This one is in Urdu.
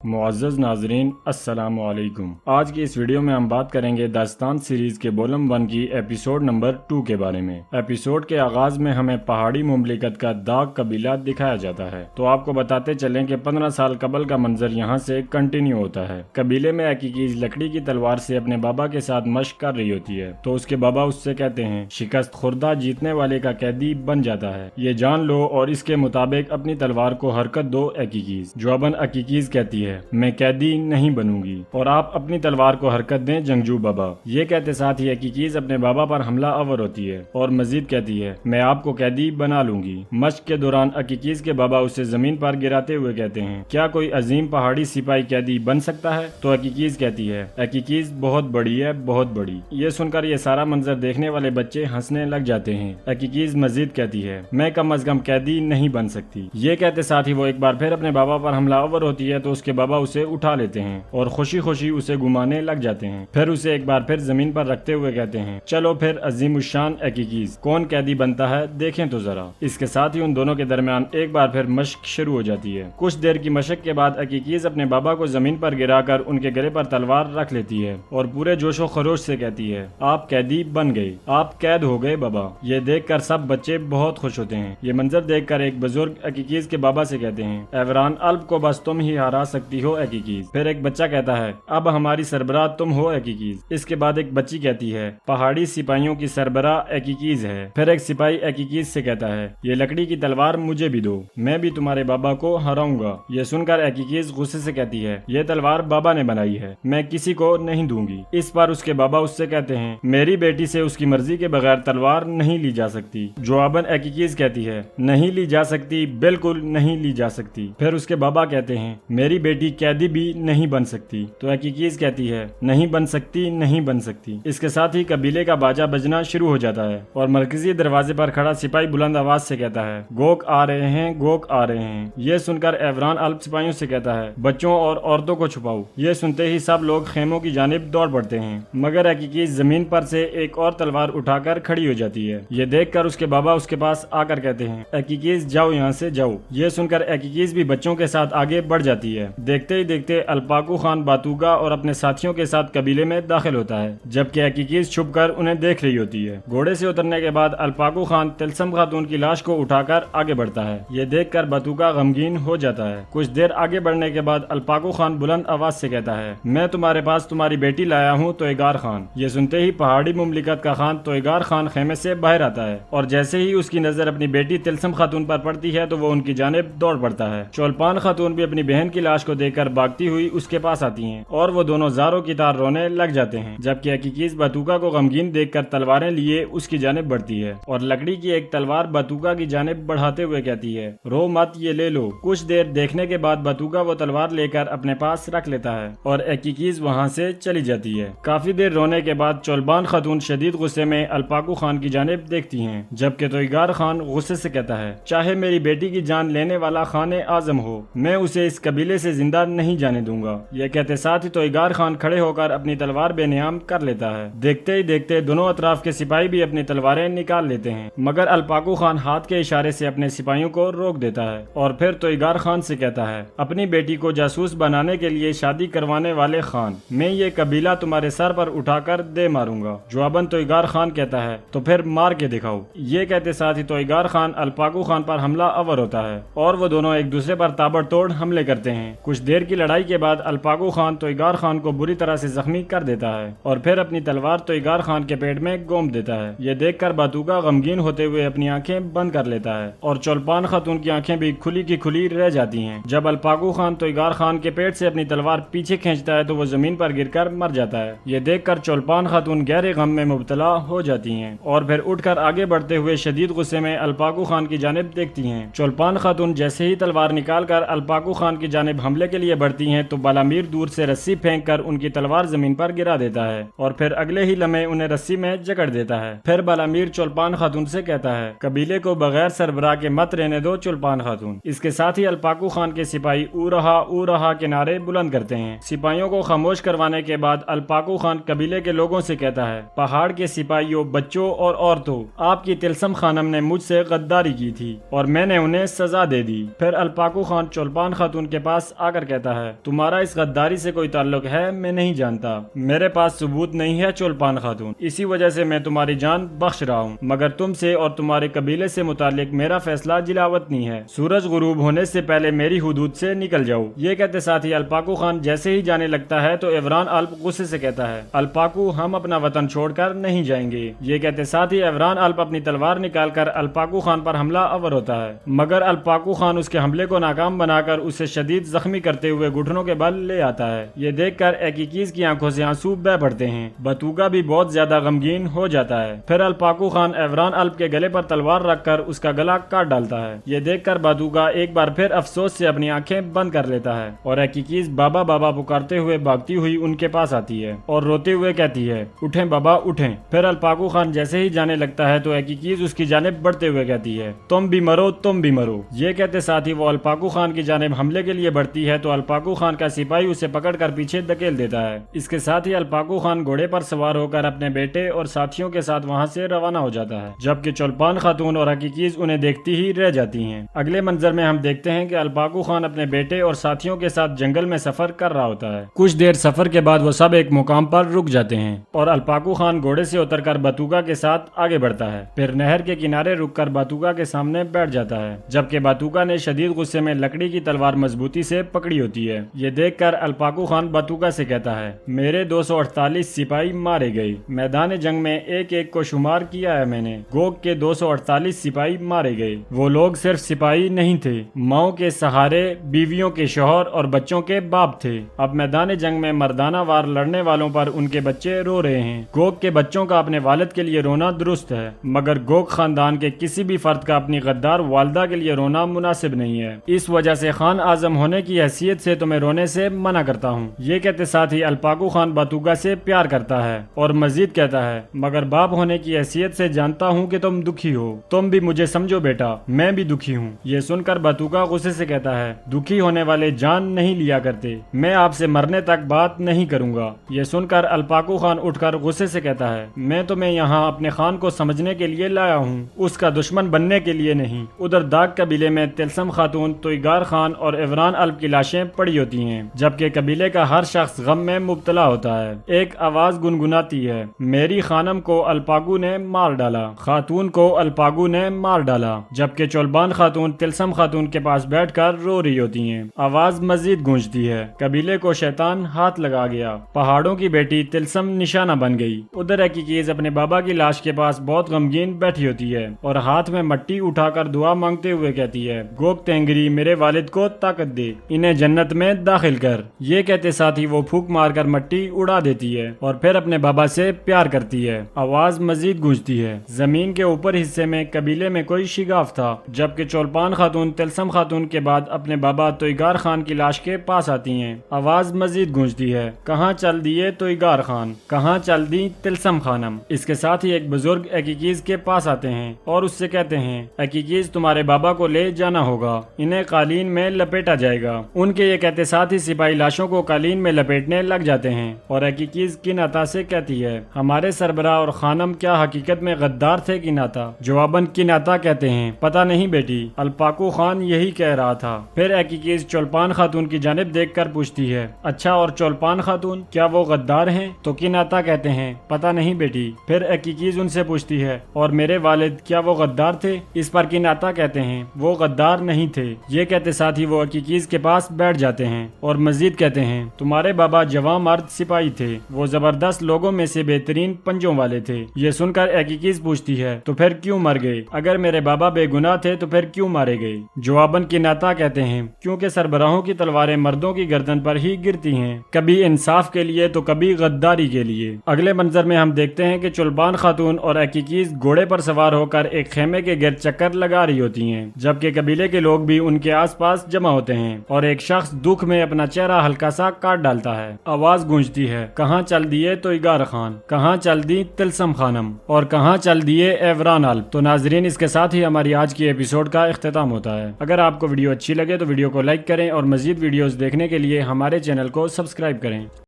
معزز ناظرین السلام علیکم۔ آج کی اس ویڈیو میں ہم بات کریں گے داستان سیریز کے بولم 1 کی ایپیسوڈ نمبر 2 کے بارے میں۔ ایپیسوڈ کے آغاز میں ہمیں پہاڑی مملکت کا داغ قبیلہ دکھایا جاتا ہے، تو آپ کو بتاتے چلیں کہ 15 سال قبل کا منظر یہاں سے کنٹینیو ہوتا ہے۔ قبیلے میں ایکیکیز لکڑی کی تلوار سے اپنے بابا کے ساتھ مشق کر رہی ہوتی ہے، تو اس کے بابا اس سے کہتے ہیں شکست خوردہ جیتنے والے کا قیدی بن جاتا ہے، یہ جان لو اور اس کے مطابق اپنی تلوار کو حرکت دو ایکیکیز۔ جواباً ایکیکیز کہتی ہے میں قیدی نہیں بنوں گی اور آپ اپنی تلوار کو حرکت دیں جنگجو بابا۔ یہ کہتے ساتھ ہی ایکیکیز اپنے بابا پر حملہ آور ہوتی ہے اور مزید کہتی ہے میں آپ کو قیدی بنا لوں گی۔ مشق کے دوران ایکیکیز کے بابا اسے زمین پر گراتے ہوئے کہتے ہیں کیا کوئی عظیم پہاڑی سپاہی قیدی بن سکتا ہے؟ تو ایکیکیز کہتی ہے ایکیکیز بہت بڑی ہے، بہت بڑی۔ یہ سن کر یہ سارا منظر دیکھنے والے بچے ہنسنے لگ جاتے ہیں۔ ایکیکیز مزید کہتی ہے میں کم از کم قیدی نہیں بن سکتی۔ یہ کہتے ساتھ ہی وہ ایک بار پھر اپنے بابا پر حملہ آور ہوتی ہے، تو اس کے بابا اسے اٹھا لیتے ہیں اور خوشی خوشی اسے گھمانے لگ جاتے ہیں، پھر اسے ایک بار پھر زمین پر رکھتے ہوئے کہتے ہیں چلو پھر عظیم الشان ایکیکیز کون قیدی بنتا ہے دیکھیں تو ذرا۔ اس کے ساتھ ہی ان دونوں کے درمیان ایک بار پھر مشق شروع ہو جاتی ہے۔ کچھ دیر کی مشق کے بعد ایکیکیز اپنے بابا کو زمین پر گرا کر ان کے گلے پر تلوار رکھ لیتی ہے اور پورے جوش و خروش سے کہتی ہے آپ قیدی بن گئے، آپ قید ہو گئے بابا۔ یہ دیکھ کر سب بچے بہت خوش ہوتے ہیں۔ یہ منظر دیکھ کر ایک بزرگ ایکیکیز کے بابا سے کہتے ہیں ایوران الب کو بس تم ہی ہرا سکتی ہو ایکیکیز۔ پھر ایک بچہ کہتا ہے اب ہماری سربراہ تم ہو ایکیکیز۔ اس کے بعد ایک بچی کہتی ہے پہاڑی سپاہیوں کی سربراہ ایکیکیز ہے۔ پھر ایک سپاہی ایکیکیز سے کہتا ہے یہ لکڑی کی تلوار مجھے بھی دو، میں بھی تمہارے بابا کو ہراؤں گا۔ یہ سن کر ایکیکیز غصے سے کہتی ہے یہ تلوار بابا نے بنائی ہے، میں کسی کو نہیں دوں گی۔ اس پر اس کے بابا اس سے کہتے ہیں میری بیٹی سے اس کی مرضی کے بغیر تلوار نہیں لی جا سکتی۔ جواباً ایکیکیز کہتی ہے نہیں لی جا سکتی، بالکل نہیں لی جا سکتی۔ پھر اس کے بابا کہتے ہیں میری بیٹی قیدی بھی نہیں بن سکتی، تو ایکیکیز کہتی ہے نہیں بن سکتی، نہیں بن سکتی۔ اس کے ساتھ ہی قبیلے کا باجا بجنا شروع ہو جاتا ہے اور مرکزی دروازے پر کھڑا سپاہی بلند آواز سے کہتا ہے گوک آ رہے ہیں، گوک آ رہے ہیں۔ یہ سن کر ایوران الب سپاہیوں سے کہتا ہے بچوں اور عورتوں کو چھپاؤ۔ یہ سنتے ہی سب لوگ خیموں کی جانب دوڑ پڑتے ہیں، مگر ایکیکیز زمین پر سے ایک اور تلوار اٹھا کر کھڑی ہو جاتی ہے۔ یہ دیکھ کر اس کے بابا اس کے پاس آ کر کہتے ہیں ایکیکیز جاؤ یہاں سے جاؤ۔ یہ سن کر ایکیکیز بھی بچوں کے ساتھ آگے بڑھ جاتی ہے۔ دیکھتے ہی دیکھتے الپاکو خان باتوگا اور اپنے ساتھیوں کے ساتھ قبیلے میں داخل ہوتا ہے، جبکہ ایکیکیز چھپ کر انہیں دیکھ رہی ہوتی ہے۔ گھوڑے سے اترنے کے بعد الپاکو خان تلسم خاتون کی لاش کو اٹھا کر آگے بڑھتا ہے۔ یہ دیکھ کر باتوگا غمگین ہو جاتا ہے۔ کچھ دیر آگے بڑھنے کے بعد الپاکو خان بلند آواز سے کہتا ہے میں تمہارے پاس تمہاری بیٹی لایا ہوں توئیگار خان۔ یہ سنتے ہی پہاڑی مملکت کا خان توئیگار خان خیمے سے باہر آتا ہے اور جیسے ہی اس کی نظر اپنی بیٹی تلسم خاتون پر پڑتی ہے تو وہ ان کی جانب دوڑ پڑتا ہے۔ چولپان خاتون بھی اپنی بہن کی لاش کو دیکھ کر بھاگتی ہوئی اس کے پاس آتی ہیں اور وہ دونوں زاروں کی طرح رونے لگ جاتے ہیں، جبکہ ایکیکیز باتوگا کو غمگین دیکھ کر تلواریں لیے اس کی جانب بڑھتی ہے اور لکڑی کی ایک تلوار باتوگا کی جانب بڑھاتے ہوئے کہتی ہے رو مت، یہ لے لو۔ کچھ دیر دیکھنے کے بعد باتوگا وہ تلوار لے کر اپنے پاس رکھ لیتا ہے اور ایکیکیز وہاں سے چلی جاتی ہے۔ کافی دیر رونے کے بعد چولبان خاتون شدید غصے میں الپاکو خان کی جانب دیکھتی ہیں، جبکہ توئیگار خان غصے سے کہتا ہے چاہے میری بیٹی کی جان لینے والا خان اعظم ہو، میں اسے اس قبیلے سے زندہ نہیں جانے دوں گا۔ یہ کہتے ساتھ ہی توئیگار خان کھڑے ہو کر اپنی تلوار بے نیام کر لیتا ہے۔ دیکھتے ہی دیکھتے دونوں اطراف کے سپاہی بھی اپنی تلواریں نکال لیتے ہیں، مگر الپاکو خان ہاتھ کے اشارے سے اپنے سپاہیوں کو روک دیتا ہے اور پھر توئیگار خان سے کہتا ہے اپنی بیٹی کو جاسوس بنانے کے لیے شادی کروانے والے خان، میں یہ قبیلہ تمہارے سر پر اٹھا کر دے ماروں گا۔ جواباً توئیگار خان کہتا ہے تو پھر مار کے دکھاؤ۔ یہ کہتے ساتھ ہی توئیگار خان الپاکو خان پر حملہ آور ہوتا ہے اور وہ دونوں ایک دوسرے پر تابڑ توڑ حملے کرتے ہیں۔ کچھ دیر کی لڑائی کے بعد الپاکو خان توئیگار خان کو بری طرح سے زخمی کر دیتا ہے اور پھر اپنی تلوار توئیگار خان کے پیٹ میں گھوم دیتا ہے۔ یہ دیکھ کر باتوگا غمگین ہوتے ہوئے اپنی آنکھیں بند کر لیتا ہے اور چولپان خاتون کی آنکھیں بھی کھلی کی کھلی رہ جاتی ہیں۔ جب الپاکو خان توئیگار خان کے پیٹ سے اپنی تلوار پیچھے کھینچتا ہے تو وہ زمین پر گر کر مر جاتا ہے۔ یہ دیکھ کر چولپان خاتون گہرے غم میں مبتلا ہو جاتی ہیں اور پھر اٹھ کر آگے بڑھتے ہوئے شدید غصے میں الپاکو خان کی جانب دیکھتی ہیں۔ چولپان خاتون جیسے ہی تلوار نکال کر الپاکو خان کی جانب حملے کے لیے بڑھتی ہیں تو بالامیر دور سے رسی پھینک کر ان کی تلوار زمین پر گرا دیتا ہے اور پھر اگلے ہی لمحے انہیں رسی میں جکڑ دیتا ہے۔ پھر بالامیر چولپان خاتون سے کہتا ہے قبیلے کو بغیر سربراہ کے مت رہنے دو چولپان خاتون۔ اس کے ساتھ ہی الپاکو خان کے سپاہی او رہا کے نعرے بلند کرتے ہیں۔ سپاہیوں کو خاموش کروانے کے بعد الپاکو خان قبیلے کے لوگوں سے کہتا ہے پہاڑ کے سپاہیوں، بچوں اور عورتوں، آپ کی تلسم خانم نے مجھ سے غداری کی تھی اور میں نے انہیں سزا دے دی۔ پھر الپاکو خان چولپان خاتون کے پاس آ کر کہتا ہے تمہارا اس غداری سے کوئی تعلق ہے میں نہیں جانتا، میرے پاس ثبوت نہیں ہے چولپان خاتون، اسی وجہ سے میں تمہاری جان بخش رہا ہوں، مگر تم سے اور تمہارے قبیلے سے متعلق میرا فیصلہ جلاوطنی ہے، سورج غروب ہونے سے پہلے میری حدود سے نکل جاؤ۔ یہ کہتے ساتھ ہی الپاکو خان جیسے ہی جانے لگتا ہے تو عیوران الپ غصے سے کہتا ہے الپاکو ہم اپنا وطن چھوڑ کر نہیں جائیں گے۔ یہ کہتے ساتھ ہی عیوران الپ اپنی تلوار نکال کر الپاکو خان پر حملہ آور ہوتا ہے، مگر الپاکو خان اس کے حملے کو ناکام بنا کر اسے شدید زخمی کرتے ہوئے گھٹنوں کے بل لے آتا ہے۔ یہ دیکھ کر ایکیکیز کی آنکھوں سے آنسو بہہ پڑتے ہیں، بتوگا بھی بہت زیادہ غمگین ہو جاتا ہے۔ پھر الپاکو خان عیوران الپ کے گلے پر تلوار رکھ کر اس کا گلا کاٹ ڈالتا ہے۔ یہ دیکھ کر باتوگا ایک بار پھر افسوس سے اپنی آنکھیں بند کر لیتا ہے اور ایکیکیز بابا بابا پکارتے ہوئے بھاگتی ہوئی ان کے پاس آتی ہے اور روتے ہوئے کہتی ہے اٹھیں بابا اٹھیں۔ پھر الپاکو خان جیسے ہی جانے لگتا ہے تو ایکیکیز اس کی جانب بڑھتے ہوئے کہتی ہے تم بھی مرو تم بھی مرو۔ یہ کہتے ساتھ ہی وہ الپاکو خان کی جانب حملے کے لیے بڑھتی ہے تو الپاکو خان کا سپاہی اسے پکڑ کر پیچھے دھکیل دیتا ہے۔ اس کے ساتھ ہی الپاکو خان گھوڑے پر سوار ہو کر اپنے بیٹے اور ساتھیوں کے ساتھ وہاں سے روانہ ہو جاتا ہے، جبکہ چولپان خاتون اور ایکیکیز انہیں دیکھتی ہی رہ جاتی ہیں۔ اگلے منظر میں ہم دیکھتے ہیں کہ الپاکو خان اپنے بیٹے اور ساتھیوں کے ساتھ جنگل میں سفر کر رہا ہوتا ہے۔ کچھ دیر سفر کے بعد وہ سب ایک مقام پر رک جاتے ہیں اور الپاکو خان گھوڑے سے اتر کر باتوگا کے ساتھ آگے بڑھتا ہے، پھر نہر کے کنارے رک کر باتوگا کے سامنے بیٹھ جاتا ہے، جبکہ باتوگا نے شدید غصے میں لکڑی کی تلوار مضبوطی سے پکڑی ہوتی ہے۔ یہ دیکھ کر الپاکو خان باتوگا سے کہتا ہے میرے 248 سپاہی مارے گئے، میدان جنگ میں ایک ایک کو شمار کیا ہے میں نے، گوگ کے 248 سپاہی مارے گئے۔ وہ لوگ صرف سپاہی نہیں تھے، ماؤں کے سہارے، بیویوں کے شوہر اور بچوں کے باپ تھے۔ اب میدان جنگ میں مردانہ وار لڑنے والوں پر ان کے بچے رو رہے ہیں۔ گوگ کے بچوں کا اپنے والد کے لیے رونا درست ہے، مگر گوگ خاندان کے کسی بھی فرد کا اپنی غدار والدہ کے لیے رونا مناسب نہیں ہے، اس وجہ سے خان اعظم ہونے کی حیثیت سے تمہیں رونے سے منع کرتا ہوں۔ یہ کہتے ساتھ ہی الپاکو خان باتوگا سے پیار کرتا ہے اور مزید کہتا ہے مگر باپ ہونے کی حیثیت سے جانتا ہوں کہ تم دکھی ہو، تم بھی مجھے سمجھو بیٹا، میں بھی دکھی ہوں۔ یہ سن کر باتوگا غصے سے کہتا ہے دکھی ہونے والے جان نہیں لیا کرتے، میں آپ سے مرنے تک بات نہیں کروں گا۔ یہ سن کر الپاکو خان اٹھ کر غصے سے کہتا ہے میں تمہیں یہاں اپنے خان کو سمجھنے کے لیے لایا ہوں، اس کا دشمن بننے کے لیے نہیں۔ ادھر داغ قبیلے میں تلسم خاتون، تویگار خان اور عیوران الپ کی لاشیں پڑی ہوتی ہیں، جبکہ قبیلے کا ہر شخص غم میں مبتلا ہوتا ہے۔ ایک آواز گنگناتی ہے میری خانم کو الپاگو نے مار ڈالا، خاتون کو الپاگو نے مار ڈالا، جبکہ چولبان خاتون تلسم خاتون کے پاس بیٹھ کر رو رہی ہوتی ہیں۔ آواز مزید گونجتی ہے قبیلے کو شیطان ہاتھ لگا گیا، پہاڑوں کی بیٹی تلسم نشانہ بن گئی۔ ادھر ایکیکیز اپنے بابا کی لاش کے پاس بہت غمگین بیٹھی ہوتی ہے اور ہاتھ میں مٹی اٹھا کر دعا مانگتے ہوئے کہتی ہے گوگ تینگری میرے والد کو طاقت دے، انہیں جنت میں داخل کر۔ یہ کہتے ساتھ ہی وہ پھونک مار کر مٹی اڑا دیتی ہے اور پھر اپنے بابا سے پیار کرتی ہے۔ آواز مزید گونجتی ہے زمین کے اوپر حصے میں قبیلے میں کوئی شگاف تھا، جبکہ چولپان خاتون تلسم خاتون کے بعد اپنے بابا تویگار خان کی لاش کے پاس آتی ہیں۔ آواز مزید گونجتی ہے کہاں چل دیے تویگار خان، کہاں چل دی تلسم خانم۔ اس کے ساتھ ہی ایک بزرگ ایکیکیز کے پاس آتے ہیں اور اس سے کہتے ہیں ایکیکیز تمہارے بابا کو لے جانا ہوگا، انہیں قالین میں لپیٹا جائے گا۔ ان کے یہ کہتے ساتھ ہی سپاہی لاشوں کو قالین میں لپیٹنے لگ جاتے ہیں اور ایکیکیز کناتا سے کہتی ہے ہمارے سربراہ اور خانم کیا حقیقت میں غدار تھے کناتا؟ جواباً کناتا کہتے ہیں پتہ نہیں بیٹی، الپاکو خان یہی کہہ رہا تھا۔ پھر ایکیکیز چولپان خاتون کی جانب دیکھ کر پوچھتی ہے اچھا اور چولپان خاتون کیا وہ غدار ہیں؟ تو کناتا کہتے ہیں پتہ نہیں بیٹی۔ پھر ایکیکیز ان سے پوچھتی ہے اور میرے والد کیا وہ غدار تھے؟ اس پر کناتا کہتے ہیں وہ غدار نہیں تھے۔ یہ کہتے ساتھ ہی وہ ایکیکیز کے پاس بیٹھ جاتے ہیں اور مزید کہتے ہیں تمہارے بابا جوان مرد سپاہی تھے، وہ زبردست لوگوں میں سے بہترین پنجوں والے تھے۔ یہ سن کر ایکیکیز پوچھتی ہے تو پھر کیوں مر گئے؟ اگر میرے بابا بے گناہ تھے تو پھر کیوں مارے گئے؟ جواباً کناتا کہتے ہیں کیونکہ سربراہوں کی تلواریں مردوں کی گردن پر ہی گرتی ہیں، کبھی انصاف کے لیے تو کبھی غداری کے لیے۔ اگلے منظر میں ہم دیکھتے ہیں کہ چولبان خاتون اور ایکیکیز گھوڑے پر سوار ہو کر ایک خیمے کے گرد چکر لگا رہی ہوتی ہیں، جبکہ قبیلے کے لوگ بھی ان کے آس پاس جمع ہوتے ہیں اور ایک شخص دکھ میں اپنا چہرہ ہلکا سا کاٹ ڈالتا ہے۔ آواز گونجتی ہے کہاں چل دیے تویگار خان، کہاں چل دی تلسم خانم اور کہاں چل دیے عیوران الپ۔ تو ناظرین اس کے ساتھ ہی ہماری آج کی ایپیسوڈ کا اختتام ہوتا ہے۔ اگر آپ کو ویڈیو اچھی لگے تو ویڈیو کو لائک کریں اور مزید ویڈیوز دیکھنے کے لیے ہمارے چینل کو سبسکرائب کریں۔